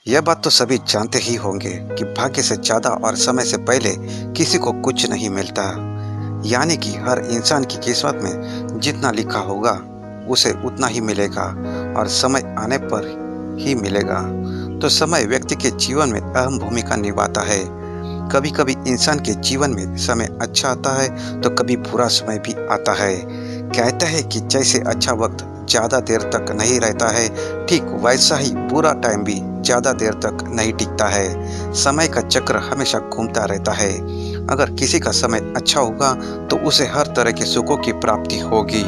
यह बात तो सभी जानते ही होंगे कि भाग्य से ज्यादा और समय से पहले किसी को कुछ नहीं मिलता। यानी कि हर इंसान की किस्मत में जितना लिखा होगा उसे उतना ही मिलेगा और समय आने पर ही मिलेगा। तो समय व्यक्ति के जीवन में अहम भूमिका निभाता है। कभी कभी इंसान के जीवन में समय अच्छा आता है तो कभी बुरा समय भी आता है। कहते हैं कि जैसे अच्छा वक्त ज़्यादा देर तक नहीं रहता है, ठीक वैसा ही बुरा टाइम भी ज़्यादा देर तक नहीं टिकता है। समय का चक्र हमेशा घूमता रहता है। अगर किसी का समय अच्छा होगा तो उसे हर तरह के सुखों की प्राप्ति होगी।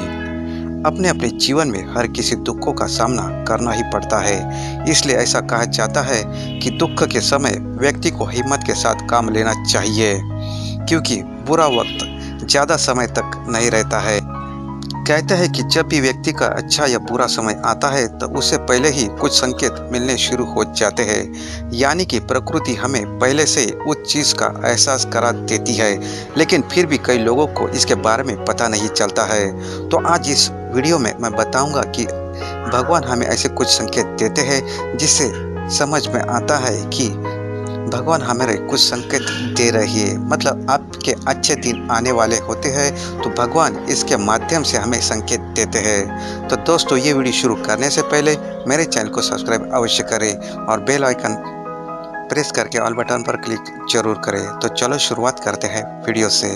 अपने अपने जीवन में हर किसी दुखों का सामना करना ही पड़ता है। इसलिए ऐसा कहा जाता है कि दुख के समय व्यक्ति को हिम्मत के साथ काम लेना चाहिए, क्योंकि बुरा वक्त ज़्यादा समय तक नहीं रहता है। कहते हैं कि जब भी व्यक्ति का अच्छा या बुरा समय आता है तो उससे पहले ही कुछ संकेत मिलने शुरू हो जाते हैं। यानी कि प्रकृति हमें पहले से उस चीज़ का एहसास करा देती है, लेकिन फिर भी कई लोगों को इसके बारे में पता नहीं चलता है। तो आज इस वीडियो में मैं बताऊंगा कि भगवान हमें ऐसे कुछ संकेत देते हैं जिससे समझ में आता है कि भगवान हमें कुछ संकेत दे रही है, मतलब आपके अच्छे दिन आने वाले होते हैं तो भगवान इसके माध्यम से हमें संकेत देते हैं। तो दोस्तों, ये वीडियो शुरू करने से पहले मेरे चैनल को सब्सक्राइब अवश्य करें और बेल आइकन प्रेस करके ऑल बटन पर क्लिक जरूर करें। तो चलो शुरुआत करते हैं वीडियो से।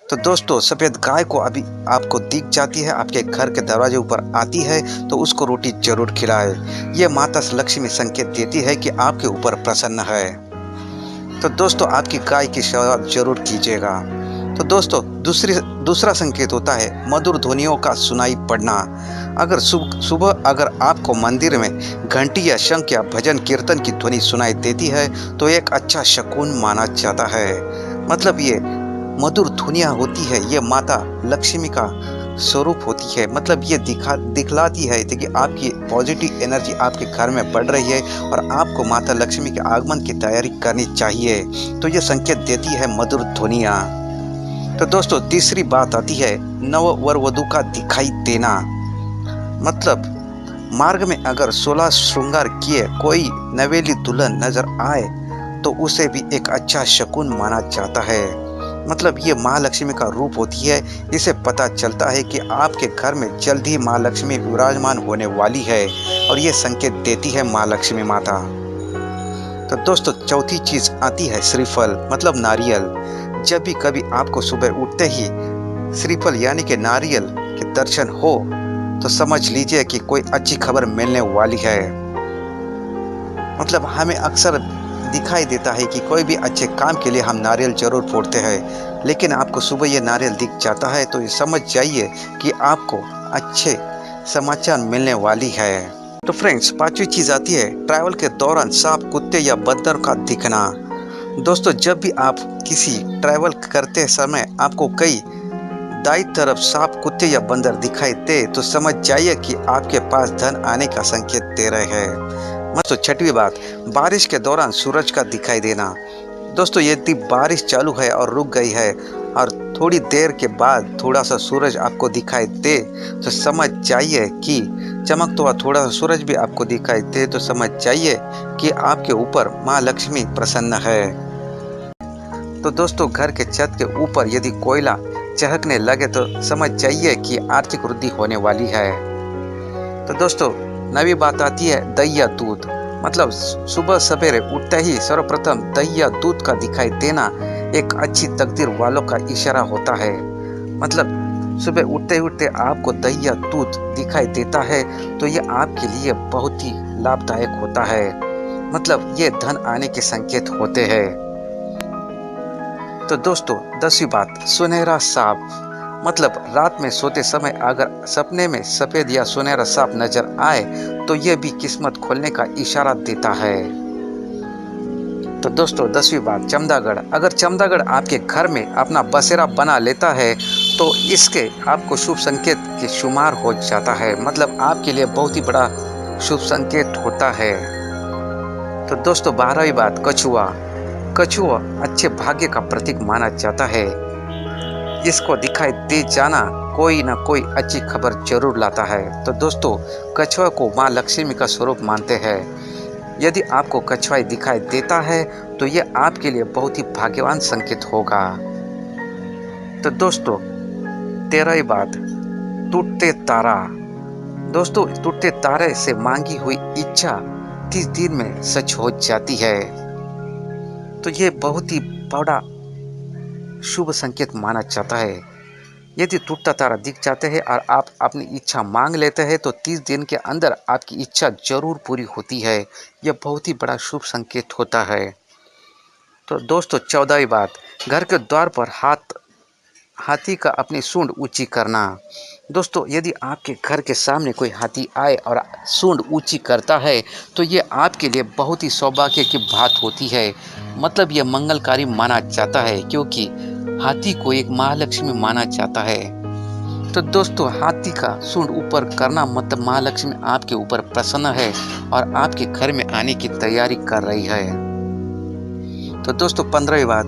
तो दोस्तों, सफ़ेद गाय को अभी आपको दिख जाती है, आपके घर के दरवाजे ऊपर आती है तो उसको रोटी जरूर खिलाए। ये माता लक्ष्मी संकेत देती है कि आपके ऊपर प्रसन्न है। तो दोस्तों, आपकी गाय की सेवा जरूर कीजिएगा। तो दोस्तों, दूसरा संकेत होता है मधुर ध्वनियों का सुनाई पड़ना। अगर सुबह अगर आपको मंदिर में घंटी या शंख या भजन कीर्तन की ध्वनि सुनाई देती है तो एक अच्छा शकुन माना जाता है। मतलब ये मधुर ध्वनियाँ होती है, ये माता लक्ष्मी का स्वरूप होती है। मतलब ये दिखलाती है कि आपकी पॉजिटिव एनर्जी आपके घर में बढ़ रही है और आपको माता लक्ष्मी के आगमन की तैयारी करनी चाहिए। तो ये संकेत देती है मधुर ध्वनियाँ। तो दोस्तों, तीसरी बात आती है नव वर वधू का दिखाई देना। मतलब मार्ग में अगर 16 श्रृंगार किए कोई नवेली दुल्हन नजर आए तो उसे भी एक अच्छा शकुन माना जाता है। मतलब ये माँ लक्ष्मी का रूप होती है। इसे पता चलता है कि आपके घर में जल्द ही माँ लक्ष्मी विराजमान होने वाली है और ये संकेत देती है माँ लक्ष्मी माता। तो दोस्तों, चौथी चीज आती है श्रीफल, मतलब नारियल। जब भी कभी आपको सुबह उठते ही श्रीफल यानी कि नारियल के दर्शन हो तो समझ लीजिए कि कोई अच्छी खबर मिलने वाली है। मतलब हमें अक्सर दिखाई देता है कि कोई भी अच्छे काम के लिए हम नारियल जरूर फोड़ते हैं, लेकिन आपको सुबह ये नारियल दिख जाता है तो ये समझ जाइए कि आपको अच्छे समाचार मिलने वाली है। तो फ्रेंड्स, पांचवी चीज आती है ट्रैवल के दौरान सांप, कुत्ते या बंदर का दिखना। दोस्तों, जब भी आप किसी ट्रैवल करते समय आपको कई दाई तरफ सांप, कुत्ते या बंदर दिखाई दे तो समझ जाइए कि आपके पास धन आने का संकेत दे रहे हैं। तो छठवीं बात, बारिश के दौरान सूरज का दिखाई देना। दोस्तों, यदि बारिश चालू है और रुक गई है और थोड़ी देर के बाद थोड़ा सा सूरज आपको दिखाई दे तो समझ जाइए कि चमकता हुआ थोड़ा सा सूरज भी आपको दिखाई दे तो समझ जाइए कि आपके ऊपर माँ लक्ष्मी प्रसन्न है। तो दोस्तों, घर के छत के ऊपर यदि कोयला चहकने लगे तो समझ जाइए कि आर्थिक वृद्धि होने वाली है। तो दोस्तों, नवी बात आती है दही या दूध। मतलब सुबह सवेरे उठते ही सर्वप्रथम दही या दूध का दिखाई देना एक अच्छी तकदीर वालों का इशारा होता है। मतलब सुबह उठते उठते आपको दही या दूध दिखाई देता है तो ये आपके लिए बहुत ही लाभदायक होता है। मतलब ये धन आने के संकेत होते हैं। तो दोस्तों, 10वीं बात, सुनहरा सांप। मतलब रात में सोते समय अगर सपने में सफेद या सुनहरा सांप नजर आए तो यह भी किस्मत खोलने का इशारा देता है। तो दोस्तों, 10वीं बात, चमगादड़। अगर चमगादड़ आपके घर में अपना बसेरा बना लेता है तो इसके आपको शुभ संकेत के शुमार हो जाता है। मतलब आपके लिए बहुत ही बड़ा शुभ संकेत होता है। तो दोस्तों, 12वीं बात, कछुआ। कछुआ अच्छे भाग्य का प्रतीक माना जाता है। इसको दिखाई दे जाना कोई ना कोई अच्छी खबर जरूर लाता है। तो दोस्तों, कछुआ को माँ लक्ष्मी का स्वरूप मानते हैं। यदि आपको कछुआ दिखाई देता है तो ये आपके लिए बहुत ही भाग्यवान संकेत होगा। तो दोस्तों, 13वीं बात, टूटते तारा। दोस्तों, टूटते तारे से मांगी हुई इच्छा 30 दिन में सच हो जाती है। तो ये बहुत ही बड़ा शुभ संकेत माना जाता है। यदि टूटता तारा दिख जाते हैं और आप अपनी इच्छा मांग लेते हैं तो 30 दिन के अंदर आपकी इच्छा जरूर पूरी होती है। यह बहुत ही बड़ा शुभ संकेत होता है। तो दोस्तों, 14वीं बात, घर के द्वार पर हाथी का अपनी सूंड ऊंची करना। दोस्तों, यदि आपके घर के सामने कोई हाथी आए और सूंड ऊंची करता है तो ये आपके लिए बहुत ही सौभाग्य की बात होती है। मतलब यह मंगलकारी माना जाता है, क्योंकि हाथी को एक महालक्ष्मी माना जाता है। तो दोस्तों, हाथी का सूंड ऊपर करना मतलब महालक्ष्मी आपके ऊपर प्रसन्न है और आपके घर में आने की तैयारी कर रही है। तो दोस्तों, 15वीं बात,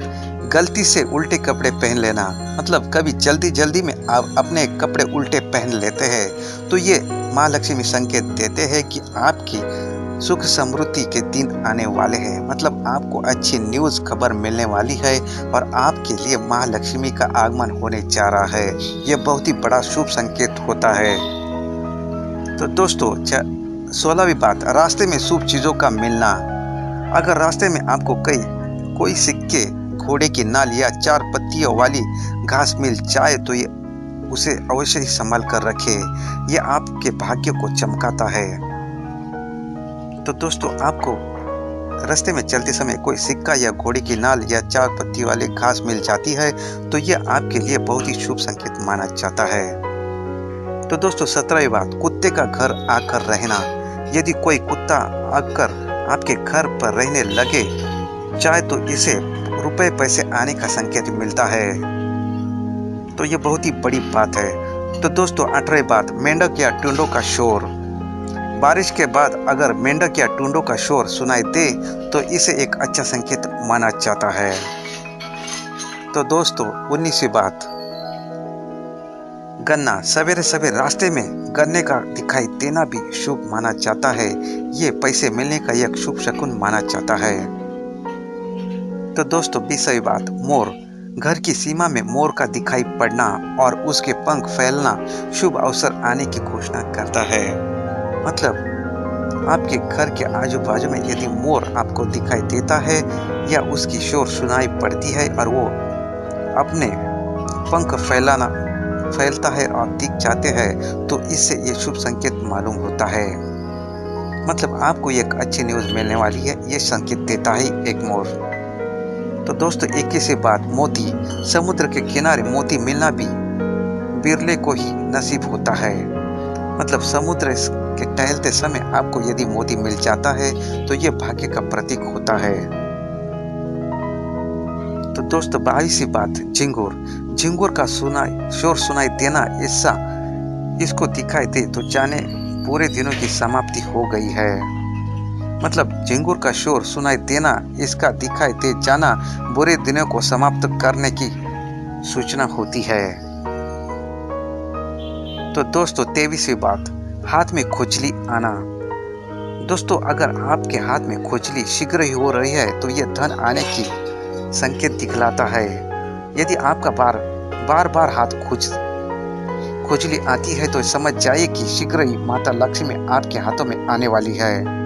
गलती से उल्टे कपड़े पहन लेना। मतलब कभी जल्दी जल्दी में आप अपने कपड़े उल्टे पहन लेते हैं तो ये माँ लक्ष्मी संकेत देते हैं कि आपकी सुख समृद्धि के दिन आने वाले हैं। मतलब आपको अच्छी न्यूज़ खबर मिलने वाली है और आपके लिए माँ लक्ष्मी का आगमन होने जा रहा है। ये बहुत ही बड़ा शुभ संकेत होता है। तो दोस्तों, 16वीं बात, रास्ते में शुभ चीज़ों का मिलना। अगर रास्ते में आपको कोई सिक्के, घोड़े की नाल या 4 पत्तियों वाली घास मिल जाए तो ये उसे अवश्य ही संभाल कर रखें। यह आपके भाग्य को चमकाता है। तो दोस्तों, आपको रास्ते में चलते समय कोई सिक्का या घोड़े की नाल या 4 पत्ती वाली घास मिल जाती है तो यह आपके लिए बहुत ही शुभ संकेत माना जाता है। तो दोस्तों, 17वीं बात, कुत्ते का घर आकर रहना। यदि कोई कुत्ता आकर आपके घर पर रहने लगे चाहे तो इसे रुपए पैसे आने का संकेत मिलता है। तो ये बहुत ही बड़ी बात है। तो दोस्तों, 18वीं बात, मेंढक या टुंडों का शोर। बारिश के बाद अगर मेंढक या टुंडों का शोर सुनाई दे तो इसे एक अच्छा संकेत माना जाता है। तो दोस्तों, 19वीं बात, गन्ना। सवेरे सवेरे रास्ते में गन्ने का दिखाई देना भी शुभ माना जाता है। ये पैसे मिलने का एक शुभ शकुन माना जाता है। तो दोस्तों, 20वीं बात, मोर। घर की सीमा में मोर का दिखाई पड़ना और उसके पंख फैलना शुभ अवसर आने की घोषणा करता है। मतलब आपके घर के आजू बाजू में यदि मोर आपको दिखाई देता है या उसकी शोर सुनाई पड़ती है और वो अपने पंख फैलता है और दिख जाते हैं तो इससे ये शुभ संकेत मालूम होता है। मतलब आपको एक अच्छी न्यूज़ मिलने वाली है, ये संकेत देता है एक मोर। तो दोस्तों, 21वीं बात, मोती। समुद्र के किनारे मोती मिलना भी बिरले को ही नसीब होता है। मतलब समुद्र के टहलते समय आपको यदि मोती मिल जाता है तो ये भाग्य का प्रतीक होता है। तो दोस्तों, 22वीं बात, झिंगुर का शोर सुनाई देना, इसको दिखाई दे तो जाने पूरे दिनों की समाप्ति हो गई है। मतलब झिंगुर का शोर सुनाई देना, इसका दिखाई दे जाना बुरे दिनों को समाप्त करने की सूचना होती है। तो दोस्तों, 23वीं बात, हाथ में खुजली आना। दोस्तों, अगर आपके हाथ में खुजली शीघ्र ही हो रही है तो यह धन आने की संकेत दिखलाता है। यदि आपका बार बार हाथ खुजली आती है तो समझ जाइए कि शीघ्र ही माता लक्ष्मी आपके हाथों में आने वाली है।